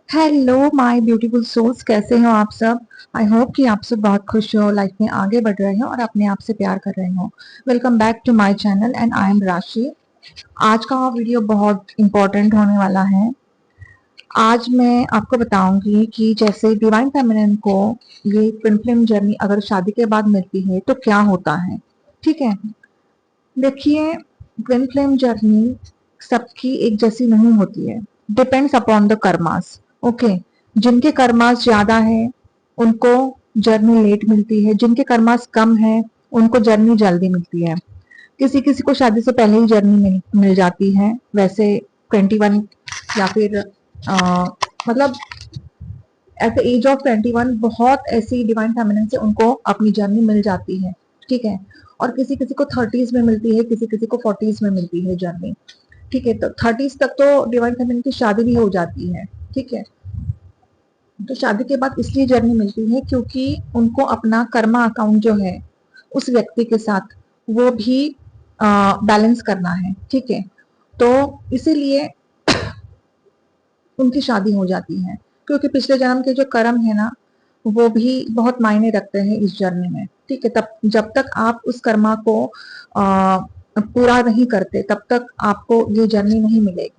Hello my beautiful souls, कैसे हो आप सब। आई होप कि आप सब बहुत खुश हो, लाइफ में आगे बढ़ रहे हो और अपने आप से प्यार कर रहे हो। Welcome back to my channel and I am Rashi. आज का वीडियो बहुत इंपॉर्टेंट होने वाला है। आज मैं आपको बताऊंगी कि जैसे डिवाइन फेमिनिन को ये ट्विन फ्लेम जर्नी अगर शादी के बाद मिलती है तो क्या होता है। ठीक है, देखिए, ट्विन फ्लेम जर्नी सबकी एक जैसी नहीं होती है। Depends upon the karmas. Okay, जिनके कर्मास ज्यादा है उनको जर्नी लेट मिलती है, जिनके कर्मास कम है उनको जर्नी जल्दी मिलती है। किसी किसी को शादी से पहले ही जर्नी मिल जाती है। वैसे 21 या फिर मतलब एट द एज ऑफ 21 बहुत ऐसी डिवाइन फेमिनिन से उनको अपनी जर्नी मिल जाती है। ठीक है, और किसी किसी को 30s में मिलती है, किसी किसी को 40s में मिलती है जर्नी। ठीक है, तो 30s तक तो डिवाइन फेमिनिन की शादी भी हो जाती है। ठीक है, तो शादी के बाद इसलिए जर्नी मिलती है क्योंकि उनको अपना कर्मा अकाउंट जो है उस व्यक्ति के साथ वो भी बैलेंस करना है। ठीक है, तो इसीलिए उनकी शादी हो जाती है, क्योंकि पिछले जन्म के जो कर्म है ना वो भी बहुत मायने रखते हैं इस जर्नी में। ठीक है, तब जब तक आप उस कर्मा को पूरा नहीं करते तब तक आपको ये जर्नी नहीं मिलेगी।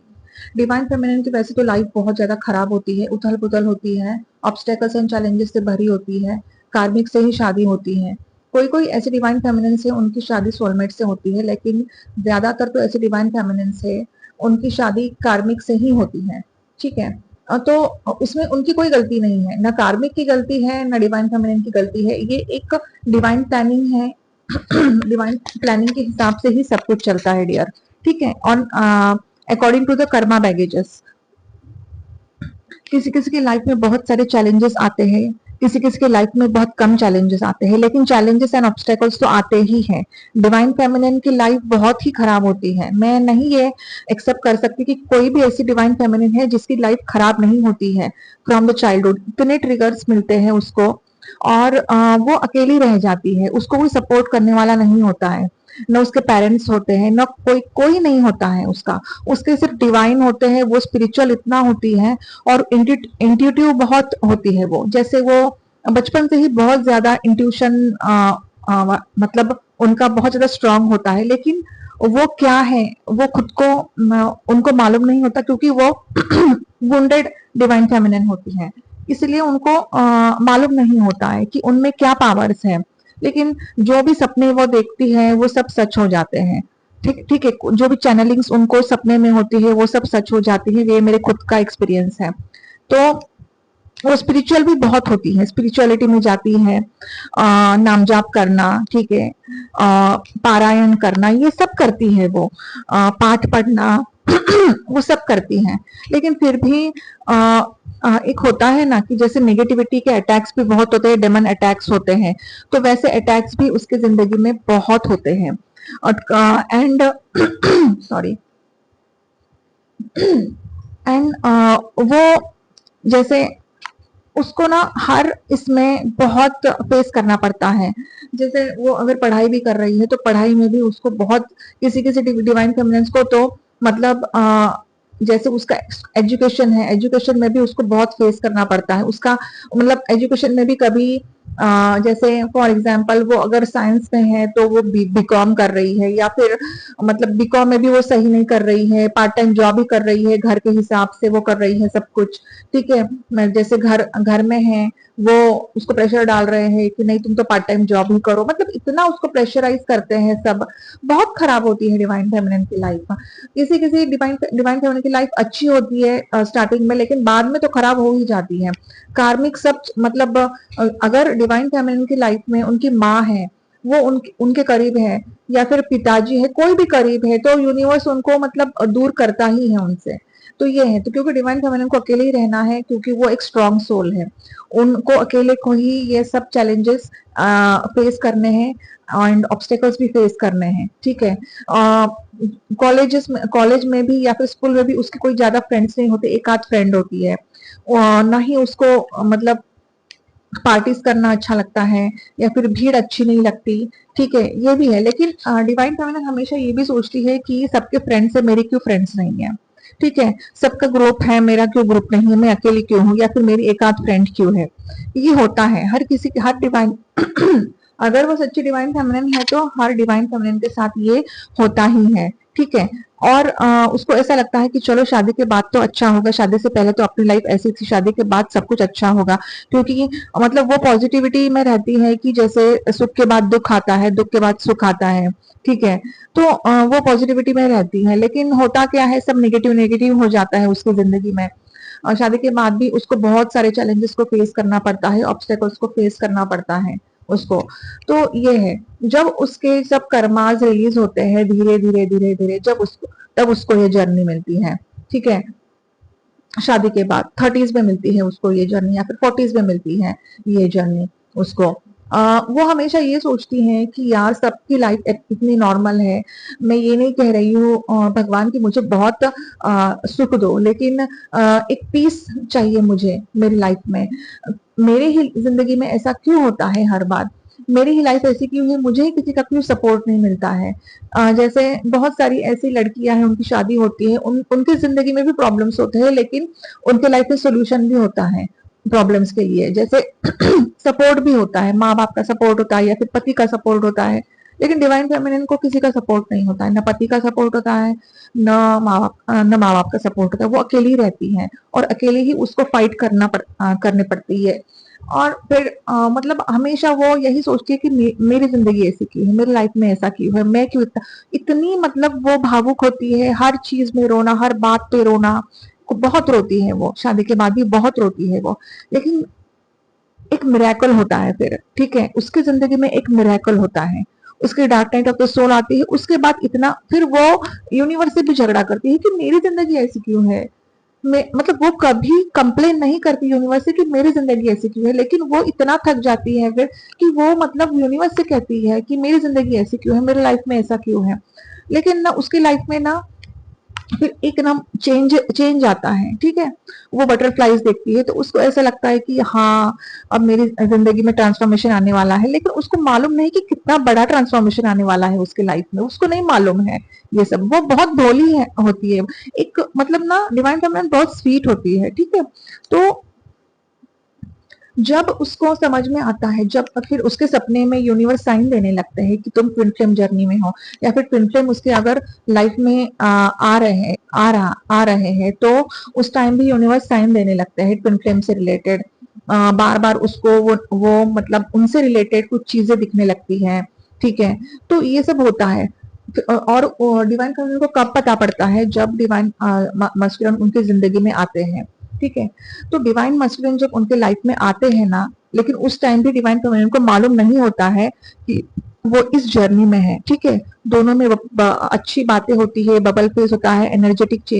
डिवाइन फेमिनिन की वैसे तो लाइफ बहुत ज्यादा खराब होती है, उथल पुथल होती है, ऑब्स्टेकल्स एंड चैलेंजेस से भरी होती है। कार्मिक से ही शादी होती है। कोई कोई ऐसे डिवाइन फेमिनिन से उनकी शादी सोलमेट से होती है, लेकिन ज्यादातर तो ऐसे डिवाइन फेमिनिन से उनकी शादी कार्मिक से ही होती है। ठीक है, तो उसमें उनकी कोई गलती नहीं है, ना कार्मिक की गलती है ना डिवाइन फेमिनिन की गलती है। ये एक डिवाइन प्लानिंग है। डिवाइन प्लानिंग के हिसाब से ही सब कुछ चलता है डियर। ठीक है, on according to the karma baggages. किसी किसी की लाइफ में बहुत सारे चैलेंजेस आते हैं, किसी किसी के लाइफ में बहुत कम चैलेंजेस आते हैं, लेकिन चैलेंजेस एंड ऑब्स्टेकल्स तो आते ही हैं। डिवाइन फेमिनिन की लाइफ बहुत ही खराब होती है। मैं नहीं ये एक्सेप्ट कर सकती कि कोई भी ऐसी डिवाइन फेमिनिन है जिसकी लाइफ खराब नहीं होती है। फ्रॉम द चाइल्डहुड इतने ट्रिगर्स मिलते हैं उसको, और वो अकेली रह जाती है, उसको कोई सपोर्ट करने वाला नहीं होता है। न उसके पेरेंट्स होते हैं, न कोई कोई नहीं होता है उसका। उसके सिर्फ डिवाइन होते हैं, वो स्पिरिचुअल इतना होती है और इंट्यूटिव बहुत होती है। वो जैसे वो बचपन से ही बहुत ज्यादा इंट्यूशन मतलब उनका बहुत ज्यादा स्ट्रांग होता है, लेकिन वो क्या है वो खुद को उनको मालूम नहीं होता, क्योंकि वो वुंडेड डिवाइन फेमिनिन होती है। इसलिए उनको मालूम नहीं होता है कि उनमें क्या पावर्स है। लेकिन जो भी सपने वो देखती है वो सब सच हो जाते हैं। ठीक ठीक है, जो भी चैनलिंग्स उनको सपने में होती है वो सब सच हो जाती है। ये मेरे खुद का एक्सपीरियंस है। तो वो स्पिरिचुअल भी बहुत होती है, स्पिरिचुअलिटी में जाती है। नाम जाप करना, ठीक है, पारायण करना, ये सब करती है वो। पाठ पढ़ना वो सब करती हैं। लेकिन फिर भी एक होता है ना कि जैसे नेगेटिविटी के अटैक्स भी बहुत होते हैं, डेमन अटैक्स होते हैं, तो वैसे अटैक्स भी उसके जिंदगी में बहुत होते हैं। एंड सॉरी एंड वो जैसे उसको ना हर इसमें बहुत फेस करना पड़ता है। जैसे वो अगर पढ़ाई भी कर रही है तो पढ़ाई में भी उसको बहुत, किसी किसी डिवाइन फेमिनिन्स को तो मतलब जैसे उसका एजुकेशन है, एजुकेशन में भी उसको बहुत फेस करना पड़ता है। उसका मतलब एजुकेशन में भी कभी जैसे फॉर एग्जांपल वो अगर साइंस में है तो वो बीकॉम कर रही है, या फिर मतलब बीकॉम में भी वो सही नहीं कर रही है, पार्ट टाइम जॉब भी कर रही है, घर के हिसाब से वो कर रही है सब कुछ। ठीक है, जैसे घर घर में है, वो उसको प्रेशर डाल रहे हैं कि नहीं तुम तो पार्ट टाइम जॉब ही करो, मतलब इतना उसको प्रेशराइज करते हैं सब। बहुत खराब होती है डिवाइन फेमिनिन की लाइफ। किसी किसी डिवाइन डिवाइन फेमिनिन की लाइफ अच्छी होती है स्टार्टिंग में, लेकिन बाद में तो खराब हो ही जाती है। कार्मिक सब मतलब अगर डिवाइन फेमिनिन की लाइफ में उनकी माँ है, वो उनके करीब है, या फिर पिताजी है, कोई भी करीब है, तो यूनिवर्स उनको मतलब दूर करता ही है उनसे। तो ये है, तो क्योंकि डिवाइन फेमिनिन को अकेले ही रहना है, क्योंकि वो एक स्ट्रांग सोल है, उनको अकेले को ही ये सब चैलेंजेस फेस करने हैं एंड ऑब्स्टेकल्स भी फेस करने हैं। ठीक है, कॉलेज में भी या फिर स्कूल में भी उसके कोई ज्यादा फ्रेंड्स नहीं होते, एक आध फ्रेंड होती है। ना ही उसको मतलब पार्टीज करना अच्छा लगता है, या फिर भीड़ अच्छी नहीं लगती। ठीक है, ये भी है, लेकिन डिवाइन फेमिनिन हमेशा ये भी सोचती है कि सबके फ्रेंड्स है, मेरे क्यों फ्रेंड्स नहीं है। ठीक है, सबका ग्रुप है, मेरा क्यों ग्रुप नहीं है, मैं अकेली क्यों हूँ, या फिर मेरी एक आध फ्रेंड क्यों है। ये होता है हर किसी के, हर डिवाइन अगर वो सच्ची डिवाइन फेमिनिन है तो हर डिवाइन फेमिनिन के साथ ये होता ही है, ठीक है। और उसको ऐसा लगता है कि चलो शादी के बाद तो अच्छा होगा, शादी से पहले तो अपनी लाइफ ऐसी थी, शादी के बाद सब कुछ अच्छा होगा, क्योंकि मतलब वो पॉजिटिविटी में रहती है कि जैसे सुख के बाद दुख आता है, दुख के बाद सुख आता है, ठीक है। तो वो पॉजिटिविटी में रहती है, लेकिन होता क्या है, सब नेगेटिव नेगेटिव हो जाता है उसकी जिंदगी में। और शादी के बाद भी उसको बहुत सारे चैलेंजेस को फेस करना पड़ता है, ऑब्स्टेकल्स को फेस करना पड़ता है उसको। तो ये है, जब उसके सब कर्माज रिलीज होते हैं धीरे धीरे धीरे धीरे, जब उसको, तब उसको ये जर्नी मिलती है, ठीक है। शादी के बाद 30s में मिलती है उसको ये जर्नी, या फिर 40s में मिलती है ये जर्नी उसको। वो हमेशा ये सोचती हैं कि यार सबकी लाइफ इतनी नॉर्मल है, मैं ये नहीं कह रही हूँ भगवान की मुझे बहुत सुख दो, लेकिन एक पीस चाहिए मुझे मेरी लाइफ में। मेरे ही जिंदगी में ऐसा क्यों होता है हर बार, मेरी ही लाइफ ऐसी क्यों है, मुझे ही किसी का क्यों सपोर्ट नहीं मिलता है। जैसे बहुत सारी ऐसी लड़कियां हैं, उनकी शादी होती है, उनकी जिंदगी में भी प्रॉब्लम्स होते हैं, लेकिन उनके लाइफ में सोल्यूशन भी होता है प्रॉब्लम्स के लिए। जैसे सपोर्ट भी होता है, माँ बाप का सपोर्ट होता है, या फिर पति का सपोर्ट होता है। लेकिन डिवाइन फेमिनिन को किसी का सपोर्ट नहीं होता है, न पति का सपोर्ट होता है, न माँ बाप का सपोर्ट होता है। वो अकेली रहती है, और अकेले ही उसको फाइट करने पड़ती है। और फिर मतलब हमेशा वो यही सोचती है कि मेरी जिंदगी ऐसी क्यों है, मेरी लाइफ में ऐसा क्यों है, मैं क्यों इतनी मतलब वो भावुक होती है, हर चीज में रोना, हर बात पे रोना, बहुत रोती है वो, शादी के बाद भी बहुत रोती है वो। लेकिन एक मिरेकल होता है फिर, ठीक है, उसकी जिंदगी में एक मिरेकल होता है, उसकी dark night of the soul आती है, उसके बाद इतना फिर वो यूनिवर्स से भी झगड़ा करती है कि मेरी जिंदगी ऐसी क्यों है। मैं मतलब वो कभी कंप्लेन नहीं करती यूनिवर्स से कि मेरी जिंदगी ऐसी क्यों है, लेकिन वो इतना थक जाती है फिर कि वो मतलब यूनिवर्स से कहती है कि मेरी जिंदगी ऐसी क्यों है, मेरी लाइफ में ऐसा क्यों है। लेकिन ना उसकी लाइफ में ना फिर एक ना चेंज चेंज आता है, ठीक है। वो बटरफ्लाईज देखती है तो उसको ऐसा लगता है कि हाँ, अब मेरी जिंदगी में ट्रांसफॉर्मेशन आने वाला है, लेकिन उसको मालूम नहीं कि कितना बड़ा ट्रांसफॉर्मेशन आने वाला है उसके लाइफ में, उसको नहीं मालूम है ये सब। वो बहुत भोली है होती है, एक मतलब ना डिवाइन फेमिनिन बहुत स्वीट होती है, ठीक है। तो जब उसको समझ में आता है, जब फिर उसके सपने में यूनिवर्स साइन देने लगते हैं कि तुम ट्विन फ्लेम जर्नी में हो, या फिर ट्विन फ्लेम उसके अगर लाइफ में आ रहे हैं, तो उस टाइम भी यूनिवर्स साइन देने लगते हैं ट्विन फ्लेम से रिलेटेड। बार बार उसको वो मतलब उनसे रिलेटेड कुछ चीजें दिखने लगती हैं, ठीक है। तो ये सब होता है। और डिवाइन फेमिनिन को कब पता पड़ता है, जब डिवाइन मस्कुलिन उनकी जिंदगी में आते हैं, ठीक है। तो डिवाइन मस्कुलिन जब उनके लाइफ में आते हैं ना, लेकिन उस टाइम भी डिवाइन फेमिनिन को मालूम नहीं होता है कि वो इस जर्नी में है, ठीक है। दोनों में अच्छी बातें होती है, बबल फेस होता है, एनर्जेटिक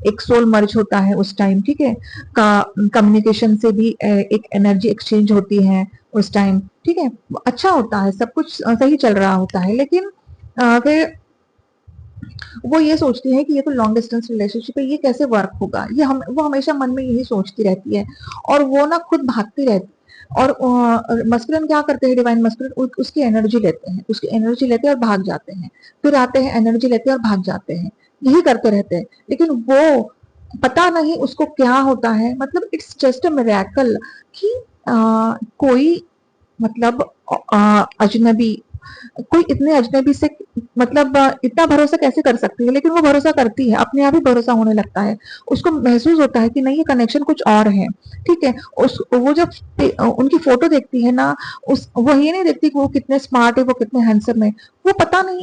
एक सोल मर्ज होता है उस टाइम, ठीक है। कम्युनिकेशन से भी एक एनर्जी एक्सचेंज होती है उस टाइम, ठीक है। अच्छा होता है, सब कुछ सही चल रहा होता है। लेकिन फिर वो ये सोचती है कि ये तो लॉन्ग डिस्टेंस रिलेशनशिप है, ये कैसे वर्क होगा, वो हमेशा मन में यही सोचती रहती है, और वो ना खुद भागती रहती। और मस्कुलिन क्या करते हैं, डिवाइन मस्कुलिन उसकी एनर्जी लेते हैं, उसकी एनर्जी लेते हैं और भाग जाते हैं, फिर आते हैं, एनर्जी लेते हैं और भाग जाते हैं, यही करते रहते हैं। लेकिन वो पता नहीं उसको क्या होता है, मतलब इट्स जस्ट अ मिरेकल कि कोई मतलब अजनबी, कोई इतने अजनबी से मतलब इतना भरोसा कैसे कर सकती है, लेकिन वो भरोसा करती है, अपने आप ही भरोसा होने लगता है। उसको महसूस होता है कि नहीं, ये कनेक्शन कुछ और है, ठीक है। वो जब उनकी फोटो देखती है ना, वो ये नहीं देखती कि वो कितने स्मार्ट है, वो कितने हैंडसम है। वो पता नहीं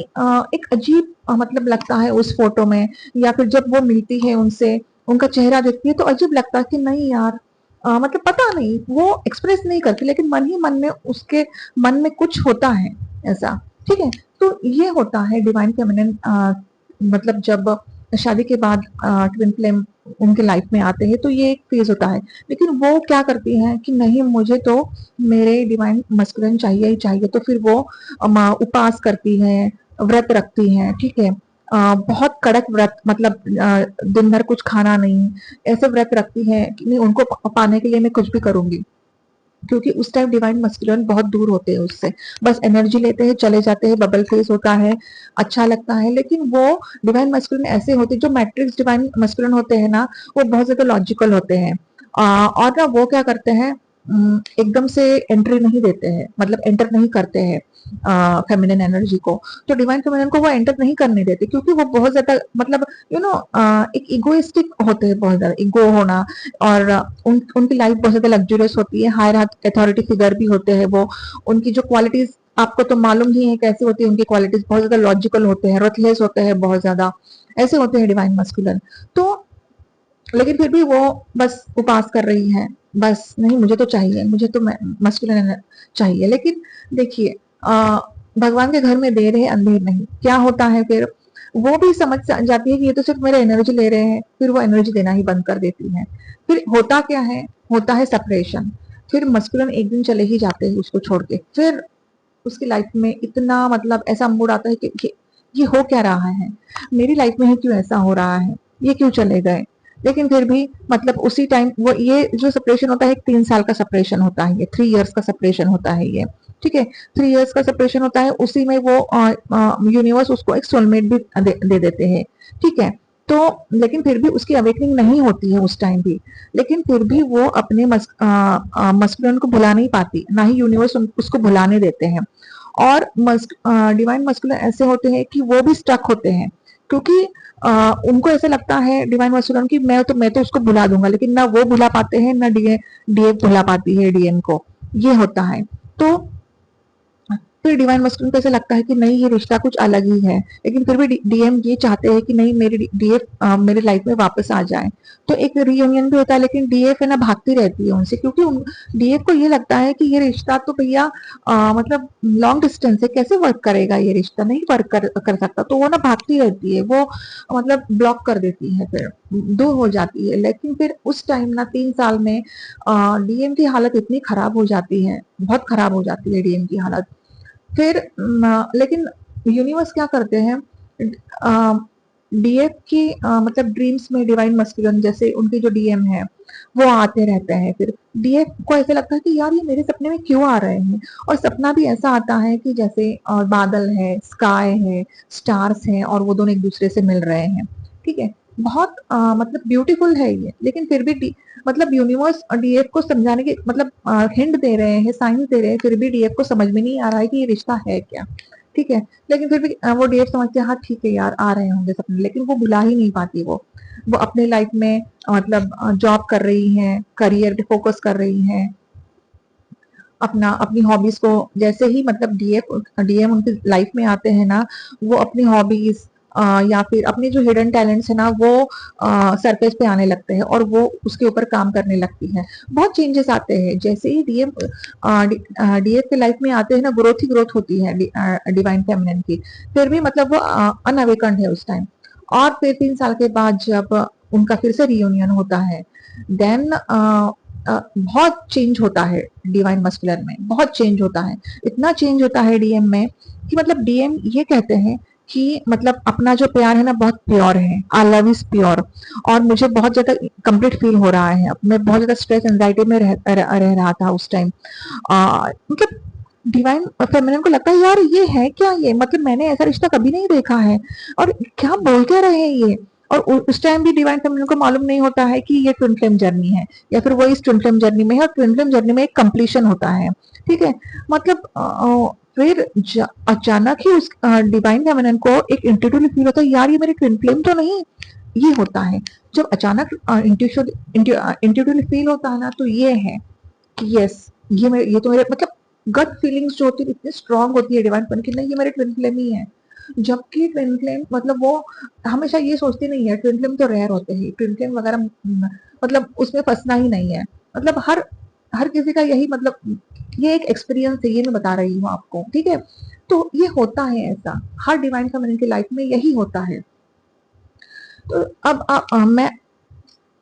एक अजीब मतलब लगता है उस फोटो में, या फिर जब वो मिलती है उनसे, उनका चेहरा देखती है तो अजीब लगता है कि नहीं यार, मतलब पता नहीं, वो एक्सप्रेस नहीं करती, लेकिन मन ही मन में उसके मन में कुछ होता है ऐसा, ठीक है। तो ये होता है डिवाइन फेमिनिन, मतलब जब शादी के बाद ट्विन फ्लेम उनके लाइफ में आते हैं, तो ये एक फेज होता है। लेकिन वो क्या करती हैं कि नहीं, मुझे तो मेरे डिवाइन मस्कुलिन चाहिए ही चाहिए, तो फिर वो उपवास करती हैं, व्रत रखती हैं, ठीक है। बहुत कड़क व्रत, मतलब दिन भर कुछ खाना नहीं, ऐसे व्रत रखती हैं कि नहीं, उनको पाने के लिए मैं कुछ भी करूंगी। क्योंकि उस टाइम डिवाइन मस्कुलिन बहुत दूर होते हैं उससे, बस एनर्जी लेते हैं, चले जाते हैं, बबल फेस होता है, अच्छा लगता है। लेकिन वो डिवाइन मस्कुलिन ऐसे होते हैं, जो मैट्रिक्स डिवाइन मस्कुलिन होते हैं ना, वो बहुत ज्यादा लॉजिकल होते हैं। और ना वो क्या करते हैं, एकदम से एंट्री नहीं देते हैं, मतलब एंटर नहीं करते हैं फेमिनिन एनर्जी को। तो डिवाइन फेमिनिन को वो एंटर नहीं करने देते, क्योंकि वो बहुत ज्यादा मतलब एक इगोइस्टिक होते हैं, बहुत ज्यादा इगो होना। और उनकी लाइफ बहुत ज्यादा लग्जरियस होती है, हायर अथॉरिटी फिगर भी होते हैं वो। उनकी जो क्वालिटीज आपको तो मालूम ही है कैसी होती है उनकी क्वालिटीज, बहुत ज्यादा लॉजिकल होते हैं, रथलेस होते हैं, बहुत ज्यादा ऐसे होते हैं डिवाइन मस्कुलिन। तो लेकिन फिर भी वो बस उपास कर रही है, बस नहीं मुझे तो चाहिए, मुझे तो मस्कुलिन चाहिए। लेकिन देखिए, भगवान के घर में देर है अंधेर नहीं, क्या होता है फिर वो भी समझ जाती है कि ये तो सिर्फ मेरे एनर्जी ले रहे हैं, फिर वो एनर्जी देना ही बंद कर देती है। फिर होता क्या है, होता है सेपरेशन। फिर मस्कुलिन एक दिन चले ही जाते हैं उसको छोड़ के। फिर उसकी लाइफ में इतना मतलब ऐसा मूड आता है कि ये हो क्या रहा है, मेरी लाइफ में ही क्यों ऐसा हो रहा है, ये क्यों चले गए। लेकिन फिर भी मतलब उसी टाइम वो, ये जो सेपरेशन होता है 3 साल का सेपरेशन होता है, ये 3 इयर्स का सेपरेशन होता है ये, ठीक है। 3 इयर्स का सेपरेशन होता है, उसी में वो यूनिवर्स उसको एक सोलमेट भी दे देते हैं, ठीक है। तो लेकिन फिर भी उसकी अवेकनिंग नहीं होती है उस टाइम भी। लेकिन फिर भी वो अपने मस्कुलिन को भुला नहीं पाती, ना ही यूनिवर्स उसको भुलाने देते हैं। और डिवाइन मस्कुलिन ऐसे होते हैं कि वो भी स्टक होते हैं, क्योंकि उनको ऐसा लगता है डिवाइन मस्कुलिन की मैं तो उसको भुला दूंगा, लेकिन ना वो भुला पाते हैं, ना डीएफ भुला पाती है डीएम को, ये होता है। तो फिर डिवाइन मस्कुलिन को ऐसा लगता है कि नहीं ये रिश्ता कुछ अलग ही है, लेकिन फिर भी डीएम ये चाहते हैं कि नहीं मेरी डीएफ मेरे लाइफ में वापस आ जाए। तो एक रीयूनियन भी होता है, लेकिन डीएफ है ना भागती रहती है उनसे, क्योंकि डीएफ को ये लगता है कि ये रिश्ता तो भैया मतलब लॉन्ग डिस्टेंस है, कैसे वर्क करेगा ये रिश्ता, नहीं वर्क कर सकता। तो वो ना भागती रहती है, वो मतलब ब्लॉक कर देती है, फिर दूर हो जाती है। लेकिन फिर उस टाइम ना 3 साल में डीएम की हालत इतनी खराब हो जाती है, बहुत खराब हो जाती है डीएम की हालत। फिर लेकिन यूनिवर्स क्या करते हैं, डीएफ की मतलब ड्रीम्स में डिवाइन मस्कुलिन जैसे उनके जो डीएम है वो आते रहते हैं। फिर डीएफ को ऐसे लगता है कि यार ये मेरे सपने में क्यों आ रहे हैं। और सपना भी ऐसा आता है कि जैसे बादल है, स्काई है, स्टार्स हैं, और वो दोनों एक दूसरे से मिल रहे हैं, ठीक है। बहुत मतलब ब्यूटीफुल है ये। लेकिन फिर भी मतलब यूनिवर्स डीएफ को समझाने के मतलब हिंट दे रहे हैं, साइंस दे रहे हैं, फिर भी डीएफ को समझ में नहीं आ रहा है कि ये रिश्ता है क्या, ठीक है। लेकिन फिर भी वो डीएफ समझते हैं हाँ ठीक है यार आ रहे होंगे सपने, लेकिन वो भुला ही नहीं पाती। वो अपने लाइफ में मतलब जॉब कर रही हैं, करियर पे फोकस कर रही हैं, अपना अपनी हॉबीज को, जैसे ही मतलब डीएम उनकी लाइफ में आते हैं ना, वो अपनी हॉबीज या फिर अपने जो हिडन टैलेंट्स है ना वो सरफेस पे आने लगते हैं, और वो उसके ऊपर काम करने लगती है। बहुत चेंजेस आते हैं जैसे ही डीएफ के लाइफ में आते हैं ना, ग्रोथ ही ग्रोथ होती है डिवाइन फेमिनिन की। फिर भी मतलब वो अनअवेकन्ड है उस टाइम। और फिर 3 साल के बाद जब उनका फिर से रियूनियन होता है, देन बहुत चेंज होता है डिवाइन मस्कुलर में, बहुत चेंज होता है। इतना चेंज होता है डीएम में कि मतलब डीएम ये कहते हैं कि मतलब अपना जो प्यार है ना बहुत प्योर है, आई लव इज प्योर, और मुझे बहुत ज्यादा कंप्लीट फील हो रहा है। मैं बहुत ज्यादा स्ट्रेस एंजाइटी में रह रहा था उस टाइम। मतलब डिवाइन फेमिनिन को लगता है यार ये है क्या, ये मतलब मैंने ऐसा रिश्ता कभी नहीं देखा है, और क्या बोल क्या रहे हैं ये। और उस टाइम भी डिवाइन फेमिनिन को मालूम नहीं होता है कि ये ट्विन फ्लेम जर्नी है, या फिर वो इस ट्विन फ्लेम जर्नी में है, और ट्विन फ्लेम जर्नी में एक कंप्लीशन होता है, ठीक है। मतलब फिर अचानक ही उस डिवाइन फेमिनिन को एक इंट्यूटिवली फील होता है यार ये मेरी ट्विन फ्लेम तो नहीं। ये होता है जब अचानक इंट्यूटिवली फील होता है ना, तो ये है कि यस ये तो मेरे मतलब गट फीलिंग्स जो होती है इतनी स्ट्रांग होती है डिवाइन पन की, नहीं ये मेरे ट्विन फ्लेम ही है। जबकि ट्विन फ्लेम मतलब वो हमेशा ये सोचती नहीं है, ट्विन फ्लेम तो रेयर होते हैं, ट्विन फ्लेम वगैरह मतलब उसमें फंसना ही नहीं है। मतलब हर हर किसी का यही मतलब ये एक एक्सपीरियंस है, ये मैं बता रही हूँ आपको, ठीक है। तो ये होता है ऐसा, हर डिवाइन फेमिनिन की लाइफ में यही होता है। तो अब मैं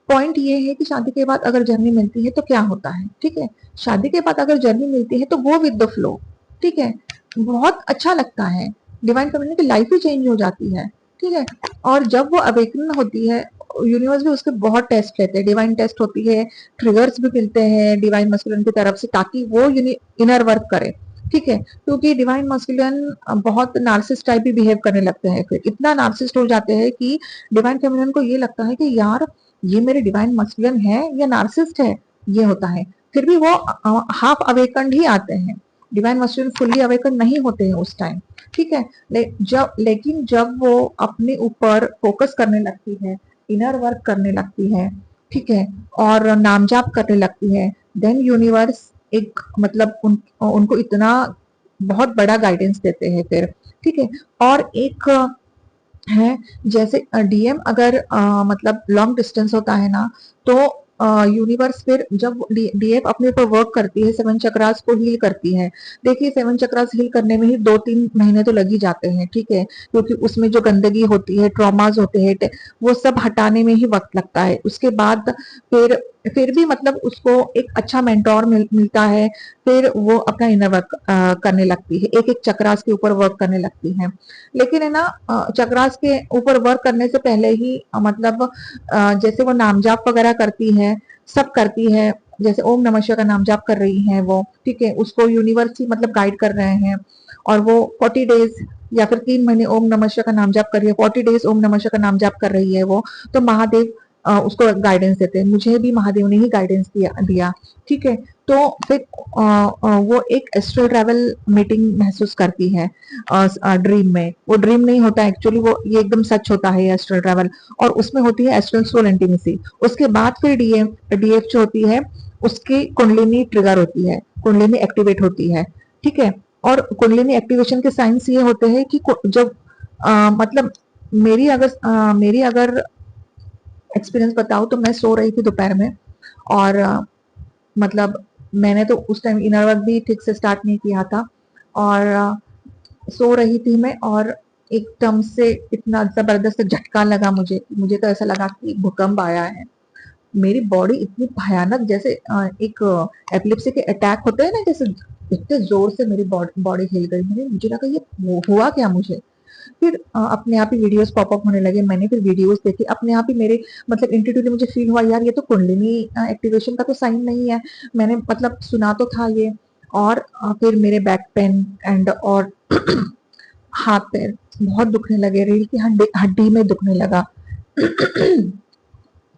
पॉइंट ये है कि शादी के बाद अगर जर्नी मिलती है तो क्या होता है, ठीक है। शादी के बाद अगर जर्नी मिलती है तो वो विद द फ्लो, ठीक है, बहुत अच्छा लगता है। डिवाइन फेमिनिन की लाइफ ही चेंज हो जाती है, ठीक है। और जब वो अवेकन होती है, यूनिवर्स भी उसके बहुत टेस्ट लेते हैं, डिवाइन टेस्ट होती है, ट्रिगर्स भी मिलते हैं डिवाइन मस्कुलिन की तरफ से, ताकि वो इनर वर्क करे। ठीक है, क्योंकि डिवाइन मस्कुलिन बहुत नार्सिस्ट टाइप भी बिहेव करने लगते हैं, फिर इतना नार्सिस्ट हो जाते हैं कि डिवाइन फेमिनिन को ये लगता है कि यार ये मेरे डिवाइन मस्कुलिन है या नार्सिस्ट है, ये होता है। फिर भी वो हाफ अवेकन्ड ही आते हैं, डिवाइन मस्कुलिन फुल्ली अवेकन नहीं होते हैं उस टाइम। ठीक है, लेकिन जब वो अपने ऊपर फोकस करने लगती है, इनर वर्क करने लगती है, ठीक है, और नाम जाप करने लगती है, देन यूनिवर्स एक मतलब उनको इतना बहुत बड़ा गाइडेंस देते हैं फिर। ठीक है, और एक है, जैसे डीएम अगर मतलब लॉन्ग डिस्टेंस होता है ना, तो यूनिवर्स फिर जब डीएफ अपने ऊपर वर्क करती है, 7 चक्रास को हील करती है। देखिए 7 चक्रास हील करने में ही 2-3 महीने तो लग ही जाते हैं। ठीक है, क्योंकि उसमें जो गंदगी होती है, ट्रॉमाज होते हैं, वो सब हटाने में ही वक्त लगता है। उसके बाद फिर भी मतलब उसको एक अच्छा मेंटोर मिलता है, फिर वो अपना इनर वर्क करने लगती है, एक एक चक्रास के ऊपर वर्क करने लगती है। लेकिन है ना, चक्रास के ऊपर वर्क करने से पहले ही मतलब जैसे वो नाम जाप वगैरह करती है, सब करती है, जैसे ओम नमः शिवाय का नाम जाप कर रही है वो, ठीक है, उसको यूनिवर्स ही मतलब गाइड कर रहे हैं, और वो 40 डेज या फिर 3 महीने ओम नमः शिवाय का नाम जाप कर रही है, 40 डेज ओम नमः शिवाय का नाम जाप कर रही है वो, तो महादेव उसको गाइडेंस देते हैं। मुझे भी महादेव ने ही गाइडेंस दिया। ठीक है, तो फिर वो एक एस्ट्रल ट्रैवल मीटिंग महसूस करती है ड्रीम में। वो ड्रीम नहीं होता एक्चुअली, वो ये एकदम सच होता है एस्ट्रल ट्रैवल, और उसमें होती है एस्ट्रल सोल इंटीमेसी। उसके बाद फिर डीएफ जो होती है, उसकी कुंडलिनी ट्रिगर होती है, कुंडलिनी एक्टिवेट होती है। ठीक है, और कुंडलिनी एक्टिवेशन के साइंस ये होते हैं कि जब मतलब मेरी अगर एक्सपीरियंस बताऊं, तो मैं सो रही थी दोपहर में, और मतलब मैंने तो उस टाइम इनर वर्क भी ठीक से स्टार्ट नहीं किया था, और सो रही थी मैं, और एकदम से इतना जबरदस्त झटका लगा मुझे। मुझे तो ऐसा लगा कि भूकंप आया है। मेरी बॉडी इतनी भयानक, जैसे एक एपिलेप्सी के अटैक होते हैं ना, जैसे इतने जोर से मेरी बॉडी हिल गई। मुझे लगा ये हुआ क्या मुझे। फिर अपने आप ही वीडियोस पॉपअप होने लगे, मैंने फिर वीडियोस देखे, अपने आप ही मेरे मतलब इंट्यूटिवली मुझे फील हुआ, यार ये तो कुंडलिनी एक्टिवेशन का तो साइन नहीं है। मैंने मतलब सुना तो था ये, और फिर मेरे बैक पेन एंड और हाथ पैर बहुत दुखने लगे, रीढ़ की हड्डी हड्डी में दुखने लगा।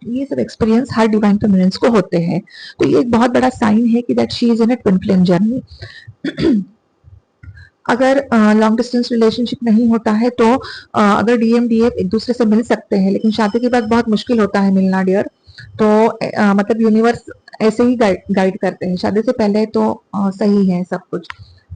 ये सब एक्सपीरियंस हर डिवाइन फेमिनिन्स को होते हैं। तो ये एक बहुत बड़ा साइन है कि that she is in a twin flame journey. अगर लॉन्ग डिस्टेंस रिलेशनशिप नहीं होता है, तो अगर डीएम डीएफ एक दूसरे से मिल सकते हैं, लेकिन शादी के बाद बहुत मुश्किल होता है मिलना डियर। तो मतलब यूनिवर्स ऐसे ही गाइड करते हैं, शादी से पहले तो सही है सब कुछ।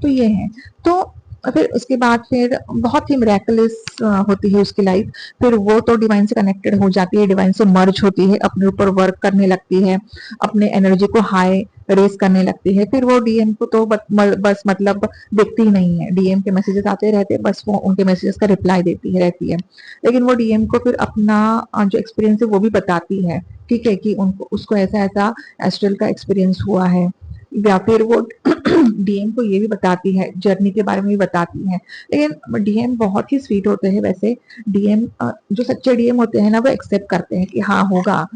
तो ये है। तो फिर उसके बाद फिर बहुत ही मिरेकलस होती है उसकी लाइफ। फिर वो तो डिवाइन से कनेक्टेड हो जाती है, डिवाइन से मर्ज होती है, अपने ऊपर वर्क करने लगती है, अपने एनर्जी को हाई रेस करने लगती है। फिर वो डीएम को तो बस मतलब दिखती ही नहीं है, डीएम के मैसेजेस आते रहते हैं, बस वो उनके मैसेजेस का रिप्लाई देती है रहती है। लेकिन वो डीएम को फिर अपना जो एक्सपीरियंस है वो भी बताती है। ठीक है, कि उनको उसको ऐसा ऐसा एस्ट्रल का एक्सपीरियंस हुआ है, या फिर वो डीएम को ये भी बताती है, जर्नी के बारे में भी बताती है। लेकिन डीएम बहुत ही स्वीट होते हैं वैसे। डीएम जो सच्चे डीएम होते हैं ना, वो एक्सेप्ट करते हैं कि हाँ होगा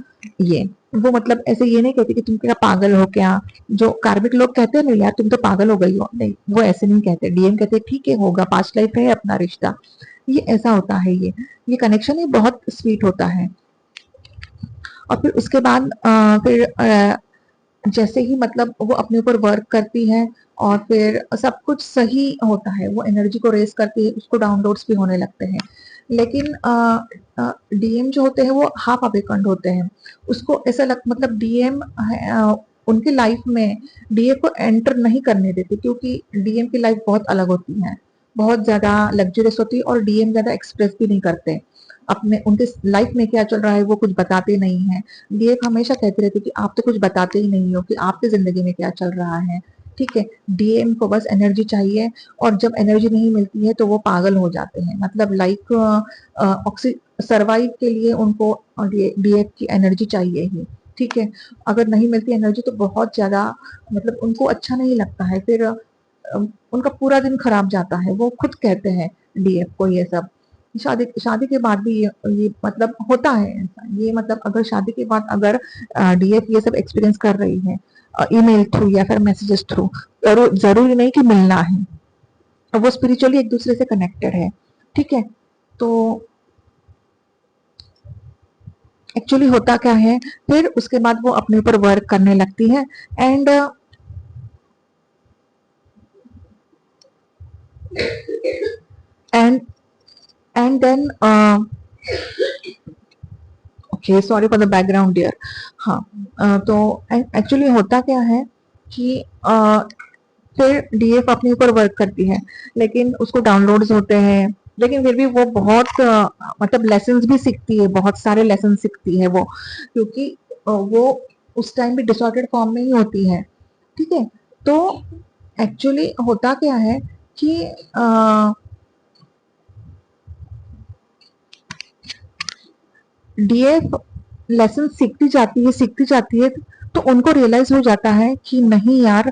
ये। वो मतलब ऐसे ये नहीं कहते कि तुम क्या पागल हो क्या, जो कार्मिक लोग कहते हैं ना यार तुम तो पागल हो गई हो, नहीं वो ऐसे नहीं कहते। डीएम कहते हैं ठीक है होगा, पास्ट लाइफ है अपना रिश्ता, ये ऐसा होता है। ये कनेक्शन ही बहुत स्वीट होता है। और फिर उसके बाद फिर जैसे ही मतलब वो अपने ऊपर वर्क करती है, और फिर सब कुछ सही होता है, वो एनर्जी को रेस करती है, उसको डाउनलोड्स भी होने लगते हैं। लेकिन डीएम जो होते हैं वो हाफ अवेकन्ड होते हैं। उसको ऐसा मतलब डीएम उनकी लाइफ में डीएम को एंटर नहीं करने देते, क्योंकि डीएम की लाइफ बहुत अलग होती है, बहुत ज्यादा लग्जरियस होती है, और डीएम ज्यादा एक्सप्रेस भी नहीं करते अपने उनके लाइफ में क्या चल रहा है, वो कुछ बताते नहीं है। डीएफ हमेशा कहते रहते कि आप तो कुछ बताते ही नहीं हो कि आपकी जिंदगी में क्या चल रहा है। ठीक है, डीएम को बस एनर्जी चाहिए, और जब एनर्जी नहीं मिलती है तो वो पागल हो जाते हैं, मतलब लाइक ऑक्सी सर्वाइव के लिए उनको डीएफ की एनर्जी चाहिए ही। ठीक है, अगर नहीं मिलती एनर्जी तो बहुत ज्यादा मतलब उनको अच्छा नहीं लगता है, फिर उनका पूरा दिन खराब जाता है, वो खुद कहते हैं डीएफ को ये सब। शादी शादी के बाद भी ये मतलब होता है ऐसा, ये मतलब अगर शादी के बाद अगर डीएफ ये सब एक्सपीरियंस कर रही है ईमेल थ्रू या फिर मैसेजेस थ्रू, और जरूरी नहीं कि मिलना है, और वो स्पिरिचुअली एक दूसरे से कनेक्टेड है, ठीक है। तो एक्चुअली होता क्या है, फिर उसके बाद वो अपने ऊपर वर्क करने लगती है, and and and then okay, sorry for the background dear. हाँ, तो एक्चुअली होता क्या है कि फिर डीएफ अपने ऊपर वर्क करती है, लेकिन उसको डाउनलोड्स होते हैं, लेकिन फिर भी वो बहुत मतलब लेसन्स भी सीखती है, बहुत सारे लेसन सीखती है वो, क्योंकि वो उस टाइम भी डिसऑर्डर्ड फॉर्म में ही होती है, ठीक है। तो एक्चुअली होता क्या है कि डीएफ लेसन सीखती जाती है, तो उनको रियलाइज हो जाता है कि नहीं यार,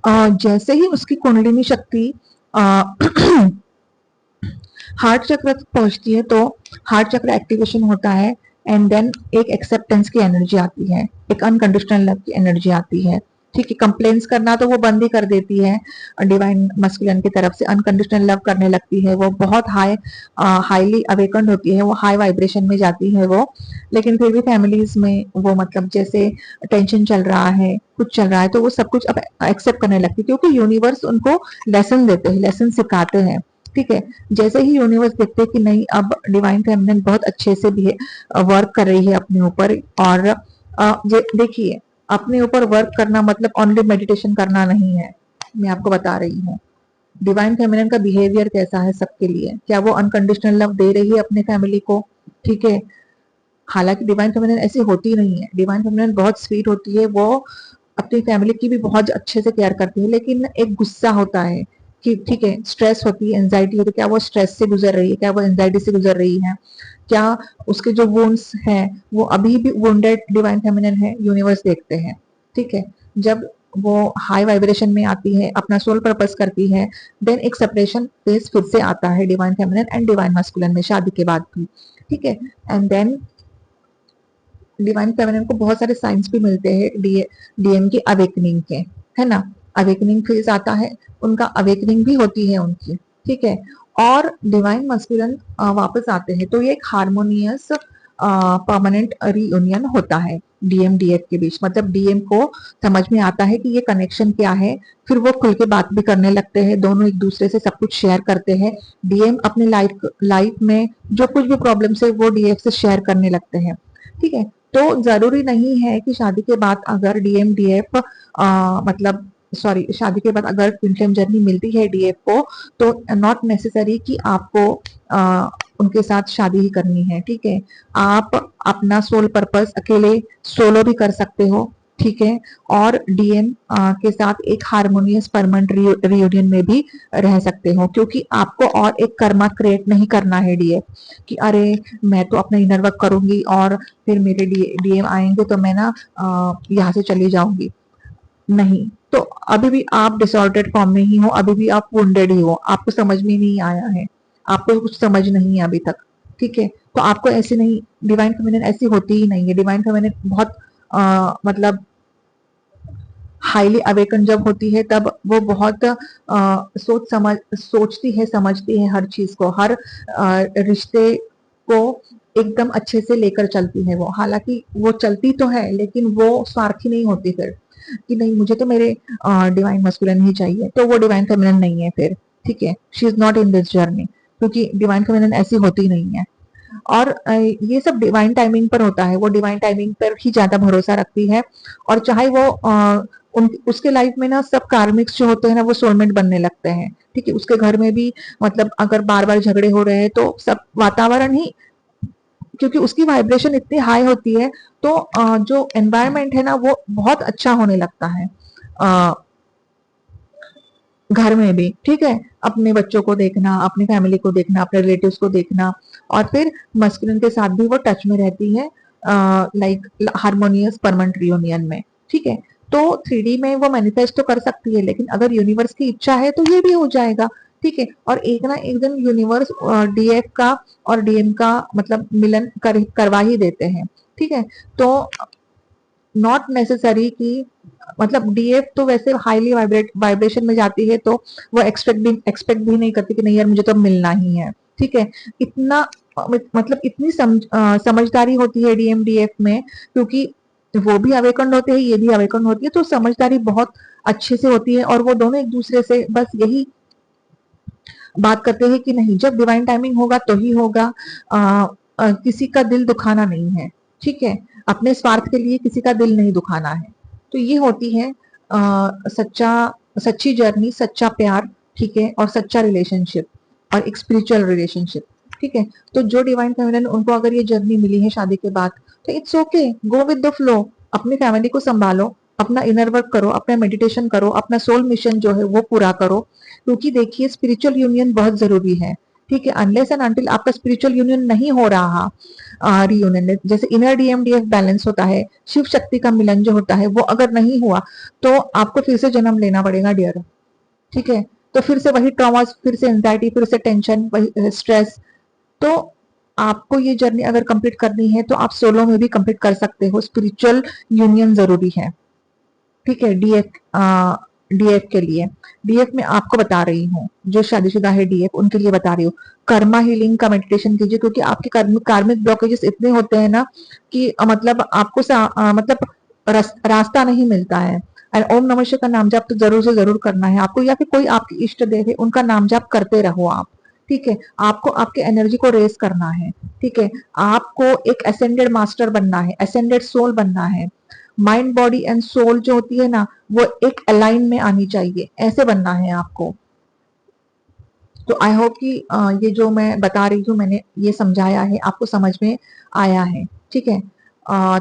जैसे ही उसकी कुंडलिनी शक्ति हार्ट चक्र तक पहुंचती है, तो हार्ट चक्र एक्टिवेशन होता है, एंड देन एक एक्सेप्टेंस की एनर्जी आती है, एक अनकंडीशनल लव की एनर्जी आती है, ठीक है। कंप्लेन्स करना तो वो बंद ही कर देती है, डिवाइन मस्कुलिन की तरफ से अनकंडीशनल लव करने लगती है, वो बहुत हाईली अवेकन्ड होती है, वो हाई वाइब्रेशन में जाती है वो। लेकिन फिर भी फैमिलीज में वो मतलब जैसे टेंशन चल रहा है, कुछ चल रहा है, तो वो सब कुछ अब एक्सेप्ट करने लगती है, क्योंकि यूनिवर्स उनको लेसन देते हैं, लेसन सिखाते हैं, ठीक है। जैसे ही यूनिवर्स देखते हैं कि नहीं, अब डिवाइन फेमिनिन बहुत अच्छे से भी वर्क कर रही है अपने ऊपर, और देखिए, अपने ऊपर वर्क करना मतलब ओनली मेडिटेशन करना नहीं है, मैं आपको बता रही हूँ डिवाइन फेमिनिन का बिहेवियर कैसा है सबके लिए, क्या वो अनकंडीशनल लव दे रही है अपने फैमिली को, ठीक है। हालांकि डिवाइन फेमिनिन ऐसी होती नहीं है, डिवाइन फेमिनिन बहुत स्वीट होती है, वो अपनी फैमिली की भी बहुत अच्छे से केयर करती है, लेकिन एक गुस्सा होता है कि ठीक है, स्ट्रेस होती है, एंजाइटी होती है, क्या वो स्ट्रेस से गुजर रही है, क्या वो एंजाइटी से गुजर रही है, क्या उसके जो वुंड्स हैं वो अभी भी वुंडेड डिवाइन फेमिनिन है, यूनिवर्स देखते हैं, ठीक है। जब वो हाई वाइब्रेशन में आती है, अपना सोल पर्पस करती है, देन एक सेपरेशन फेज फिर से आता है divine feminine and divine masculine में, शादी के बाद भी, ठीक है। एंड देन डिवाइन फेमिनिन को बहुत सारे साइंस भी मिलते हैं डीएम की अवेकनिंग के, है ना। अवेकनिंग फेज आता है, उनका अवेकनिंग भी होती है उनकी, ठीक है। और डिवाइन मस्कुलिन वापस आते हैं, तो ये एक हार्मोनियस परमानेंट रियूनियन होता है डीएम डीएफ के बीच, मतलब डीएम को समझ में आता है कि ये कनेक्शन क्या है, फिर वो खुल के बात भी करने लगते हैं, दोनों एक दूसरे से सब कुछ शेयर करते हैं, डीएम अपने लाइफ में जो कुछ भी प्रॉब्लम्स है वो डीएफ से शेयर करने लगते हैं, ठीक है। तो जरूरी नहीं है कि शादी के बाद अगर डीएफ मतलब सॉरी, शादी के बाद अगर ट्विन फ्लेम जर्नी मिलती है डीएफ को, तो नॉट नेसेसरी कि आपको उनके साथ शादी ही करनी है, ठीक है। आप अपना सोल पर्पस अकेले सोलो भी कर सकते हो, ठीक है। और डीएम के साथ एक हारमोनियस परमानेंट रियूनियन में भी रह सकते हो, क्योंकि आपको और एक कर्मा क्रिएट नहीं करना है डीएफ कि अरे मैं तो अपना इनर वर्क करूंगी और फिर मेरे डीएम आएंगे तो मैं ना यहाँ से चली जाऊंगी, नहीं। तो अभी भी आप डिसऑर्डर्ड फॉर्म में ही हो, अभी भी आप वुंडेड ही हो, आपको समझ में नहीं आया है, आपको कुछ समझ नहीं है अभी तक, ठीक है। तो आपको ऐसे नहीं, डिवाइन फेमिनिन ऐसी होती ही नहीं है, डिवाइन फेमिनिन बहुत मतलब हाईली अवेकन जब होती है, तब वो बहुत सोचती है, समझती है हर चीज को, हर रिश्ते को एकदम अच्छे से लेकर चलती है वो। हालांकि वो चलती तो है, लेकिन वो स्वार्थी नहीं होती फिर कि नहीं मुझे तो मेरे डिवाइन मस्कुलिन ही चाहिए, तो वो डिवाइन फेमिनिन नहीं है फिर, ठीक है। She is not in this journey, क्योंकि डिवाइन फेमिनिन ऐसी होती नहीं है। और ये सब डिवाइन टाइमिंग पर होता है, वो डिवाइन टाइमिंग पर ही ज्यादा भरोसा रखती है, और चाहे वो उसके लाइफ में ना सब कार्मिक्स जो होते हैं ना वो सोलमेट बनने लगते हैं, ठीक है। उसके घर में भी मतलब अगर बार बार झगड़े हो रहे हैं, तो सब वातावरण ही, क्योंकि उसकी वाइब्रेशन इतनी हाई होती है, तो जो एनवायरमेंट है ना वो बहुत अच्छा होने लगता है घर में भी, ठीक है। अपने बच्चों को देखना, अपनी फैमिली को देखना, अपने रिलेटिव्स को देखना, और फिर मस्कुलिन के साथ भी वो टच में रहती है, लाइक हार्मोनियस परमानेंट रियूनियन में, ठीक है। तो 3D में वो मैनिफेस्ट तो कर सकती है, लेकिन अगर यूनिवर्स की इच्छा है तो ये भी हो जाएगा, ठीक है। और एक ना एक दिन यूनिवर्स डीएफ का और डीएम का मतलब मिलन करवा ही देते हैं, ठीक है। तो नॉट नेसेसरी कि मतलब डीएफ तो वैसे हाईली वाइब्रेशन में जाती है, तो वो एक्सपेक्ट भी नहीं करती कि नहीं यार मुझे तो मिलना ही है, ठीक है। इतना मतलब इतनी समझदारी होती है डीएमडीएफ में, क्योंकि वो भी अवेकन होते हैं, ये भी अवेकन होती है, तो समझदारी बहुत अच्छे से होती है। और वो दोनों एक दूसरे से बस यही बात करते हैं कि नहीं, जब डिवाइन टाइमिंग होगा तो ही होगा, किसी का दिल दुखाना नहीं है, ठीक है। अपने स्वार्थ के लिए किसी का दिल नहीं दुखाना है। तो ये होती है सच्चा सच्ची जर्नी, सच्चा प्यार, ठीक है, और सच्चा रिलेशनशिप और एक स्पिरिचुअल रिलेशनशिप, ठीक है। तो जो डिवाइन फेमिनिन उनको अगर ये जर्नी मिली है शादी के बाद, तो it's okay, go with the flow. अपनी फैमिली को संभालो, अपना इनर वर्क करो, अपना मेडिटेशन करो, अपना सोल मिशन जो है वो पूरा करो, क्योंकि देखिए स्पिरिचुअल यूनियन बहुत जरूरी है, ठीक है। अनलेस एंड अनटिल आपका स्पिरिचुअल यूनियन नहीं हो रहा, रियूनियन जैसे इनर डीएमडीएफ बैलेंस होता है, शिव शक्ति का मिलन जो होता है वो अगर नहीं हुआ, तो आपको फिर से जन्म लेना पड़ेगा डियर, ठीक है। तो फिर से वही ट्रॉमास, फिर से एंजाइटी, फिर से टेंशन, वही स्ट्रेस। तो आपको ये जर्नी अगर कंप्लीट करनी है तो आप सोलो में भी कंप्लीट कर सकते हो, स्पिरिचुअल यूनियन जरूरी है, ठीक है। डीएफ के लिए, डीएफ में आपको बता रही हूँ, जो शादीशुदा है डीएफ उनके लिए बता रही हूँ, कर्मा हीलिंग का मेडिटेशन कीजिए, क्योंकि आपके कार्मिक ब्लॉकेजेस इतने होते हैं ना कि मतलब आपको मतलब रास्ता नहीं मिलता है। एंड ओम नमः शिवाय का नाम जाप तो जरूर से जरूर करना है आपको, या फिर कोई आपके इष्ट देव है उनका नाम जाप करते रहो आप, ठीक है। आपको आपके एनर्जी को रेस करना है, ठीक है। आपको एक असेंडेड मास्टर बनना है, असेंडेड सोल बनना है। माइंड बॉडी एंड सोल जो होती है ना, वो एक अलाइन में आनी चाहिए, ऐसे बनना है आपको। तो आई होप कि ये जो मैं बता रही हूँ, मैंने ये समझाया है, आपको समझ में आया है, ठीक है।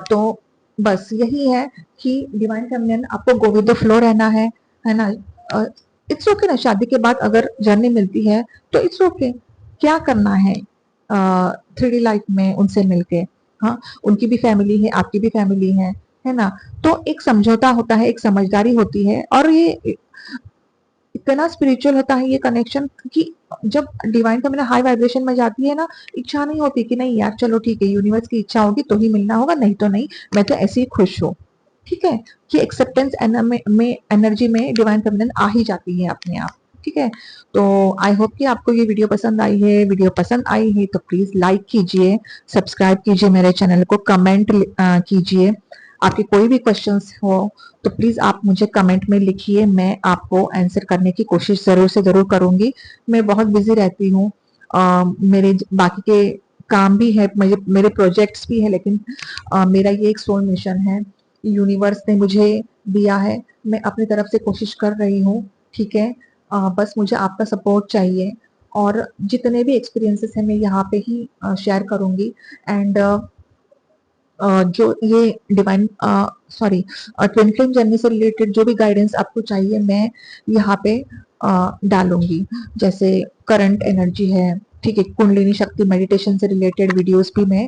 तो बस यही है कि डिवाइन फेमिनिन आपको गो विद द फ्लो रहना है ना। इट्स ओके ना, शादी के बाद अगर जर्नी मिलती है तो इट्स ओके, क्या करना है 3D लाइफ में उनसे मिलके। हाँ, उनकी भी फैमिली है, आपकी भी फैमिली है ना। तो एक समझौता होता है, एक समझदारी होती है, और ये इतना स्पिरिचुअल होता है ये कनेक्शन कि जब डिवाइन का हाई वाइब्रेशन में जाती है ना, इच्छा नहीं होती कि नहीं यार चलो ठीक है, यूनिवर्स की इच्छा होगी तो ही मिलना होगा, नहीं तो नहीं, मैं तो ऐसे ही खुश हूँ, ठीक है। कि एक्सेप्टेंस में एनर्जी में डिवाइन फेमिनिन आ ही जाती है अपने आप, ठीक है। तो आई होप कि आपको ये वीडियो पसंद आई है। वीडियो पसंद आई है तो प्लीज लाइक कीजिए, सब्सक्राइब कीजिए मेरे चैनल को, कमेंट कीजिए। आपके कोई भी क्वेश्चंस हो तो प्लीज आप मुझे कमेंट में लिखिए, मैं आपको आंसर करने की कोशिश जरूर से जरूर करूंगी। मैं बहुत बिजी रहती हूँ, मेरे बाकी के काम भी है, मेरे प्रोजेक्ट्स भी है, लेकिन मेरा ये एक सोल मिशन है, यूनिवर्स ने मुझे दिया है, मैं अपनी तरफ से कोशिश कर रही हूँ, ठीक है। बस मुझे आपका सपोर्ट चाहिए, और जितने भी एक्सपीरियंसेस हैं मैं यहाँ पे ही शेयर करूंगी। एंड जो ये divine sorry twin flame journey से रिलेटेड जो भी गाइडेंस आपको चाहिए मैं यहाँ पे डालूंगी, जैसे करंट एनर्जी है, ठीक है, कुंडलिनी शक्ति मेडिटेशन से रिलेटेड वीडियोस भी मैं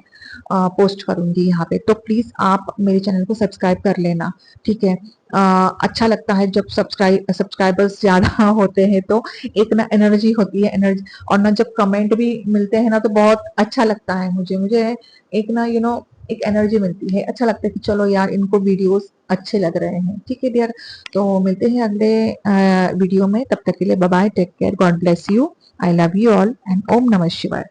पोस्ट करूंगी यहाँ पे। तो प्लीज आप मेरे चैनल को सब्सक्राइब कर लेना, ठीक है। अच्छा लगता है जब सब्सक्राइबर्स ज्यादा होते हैं, तो एक ना एनर्जी होती है, एनर्जी, और ना जब कमेंट भी मिलते हैं ना तो बहुत अच्छा लगता है मुझे एक ना एक एनर्जी मिलती है, अच्छा लगता है कि चलो यार इनको वीडियोस अच्छे लग रहे हैं, ठीक है डियर। तो मिलते हैं अगले वीडियो में, तब तक के लिए bye bye, take care, god bless you, I love you all, and ओम नमः शिवाय।